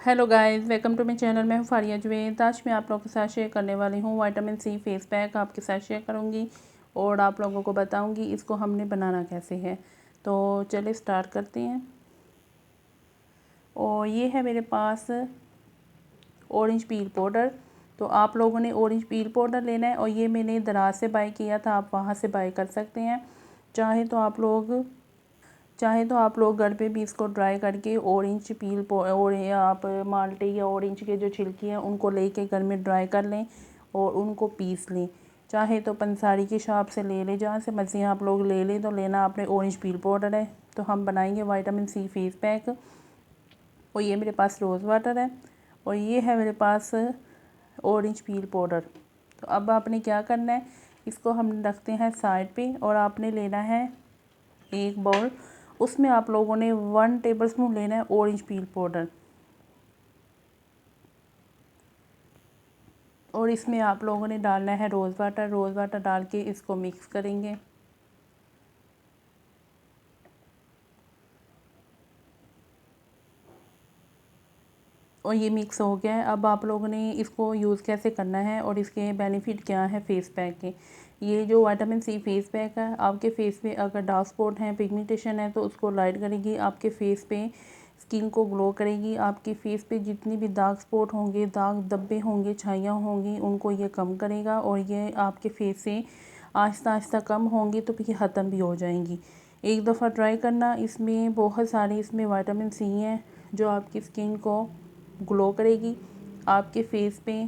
Hello guys, welcome to my channel. मैं हूँ फारिया जुवेद। आज मैं आप लोगों के साथ शेयर करने वाली हूँ विटामिन सी फेस पैक आपके साथ शेयर करूँगी और आप लोगों को बताऊँगी इसको हमने बनाना कैसे है। तो चलिए स्टार्ट करते हैं। और ये है मेरे पास ऑरेंज पील पाउडर। तो आप लोगों ने ऑरेंज पील पाउडर लेना है और ये मैंने दराज से बाय किया था, आप वहाँ से बाय कर सकते हैं। चाहे तो आप लोग घर पे भी इसको ड्राई करके ऑरेंज पील और आप माल्टे या ऑरेंज के जो छिलकी हैं उनको लेके घर में ड्राई कर लें और उनको पीस लें। चाहे तो पंसारी की शॉप से ले लें, जहाँ से मर्जी आप लोग ले लें। तो लेना आपने ऑरेंज पील पाउडर है। तो हम बनाएंगे विटामिन सी फेस पैक। और ये मेरे पास रोज़ वाटर है और ये है मेरे पास ऑरेंज पील पाउडर। तो अब आपने क्या करना है, इसको हम रखते हैं साइड पे और आपने लेना है एक बाउल। उसमें आप लोगों ने 1 टेबलस्पून लेना है ऑरेंज पील पाउडर और इसमें आप लोगों ने डालना है रोज़ वाटर। रोज़ वाटर डाल के इसको मिक्स करेंगे। और ये मिक्स हो गया है। अब आप लोगों ने इसको यूज़ कैसे करना है और इसके बेनिफिट क्या है फेस पैक के। ये जो विटामिन सी फेस पैक है, आपके फेस पे अगर डार्क स्पॉट है, पिगमेंटेशन है, तो उसको लाइट करेगी। आपके फेस पे स्किन को ग्लो करेगी। आपके फेस पे जितनी भी डार्क स्पॉट होंगे, दाग धब्बे होंगे, छाइयाँ होंगी, उनको ये कम करेगा। और ये आपके फेस से आहिस्ता आहिस्ता कम होंगी तो फिर ख़त्म भी हो जाएंगी। एक दफ़ा ट्राई करना। इसमें बहुत सारी विटामिन सी हैं जो आपकी स्किन को ग्लो करेगी। आपके फेस पे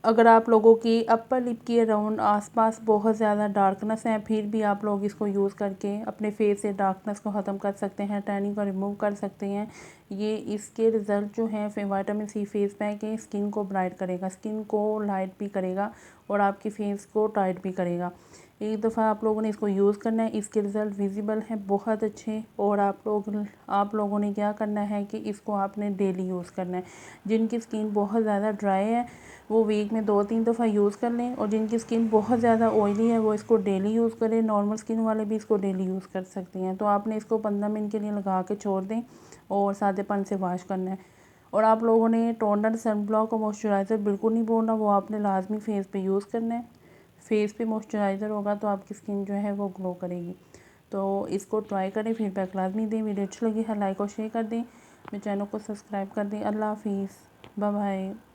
अगर आप लोगों की अपर लिप के अराउंड आसपास बहुत ज़्यादा डार्कनेस है, फिर भी आप लोग इसको यूज़ करके अपने फेस से डार्कनेस को ख़त्म कर सकते हैं, टैनिंग को रिमूव कर सकते हैं। ये इसके रिज़ल्ट जो हैं विटामिन सी फेस पैक है, स्किन को ब्राइट करेगा, स्किन को लाइट भी करेगा और आपके फेस को टाइट भी करेगा। एक दफ़ा आप लोगों ने इसको यूज़ करना है। इसके रिज़ल्ट विजिबल हैं, बहुत अच्छे। और आप लोगों ने क्या करना है कि इसको आपने डेली यूज़ करना है। जिनकी स्किन बहुत ज़्यादा ड्राई है वो वीक में 2-3 दफ़ा यूज़ कर लें और जिनकी स्किन बहुत ज़्यादा ऑयली है वो इसको डेली यूज़ करें। नॉर्मल स्किन वाले भी इसको डेली यूज़ कर सकते हैं। तो आपने इसको 15 मिनट के लिए लगा के छोड़ दें और सादे पानी से वॉश करना है। और आप लोगों ने टोनर, सनब्लॉक और मॉइस्चराइज़र बिल्कुल नहीं बोलना, वो आपने लाजमी फेस पे यूज़ करना है। फेस पे मॉइस्चराइज़र होगा तो आपकी स्किन जो है वो ग्लो करेगी। तो इसको ट्राई करें, फीडबैक लाजमी दें। वीडियो अच्छी लगी है लाइक और शेयर कर दें, मेरे चैनल को सब्सक्राइब कर दें। अल्लाह हाफिज़, बाय बाय।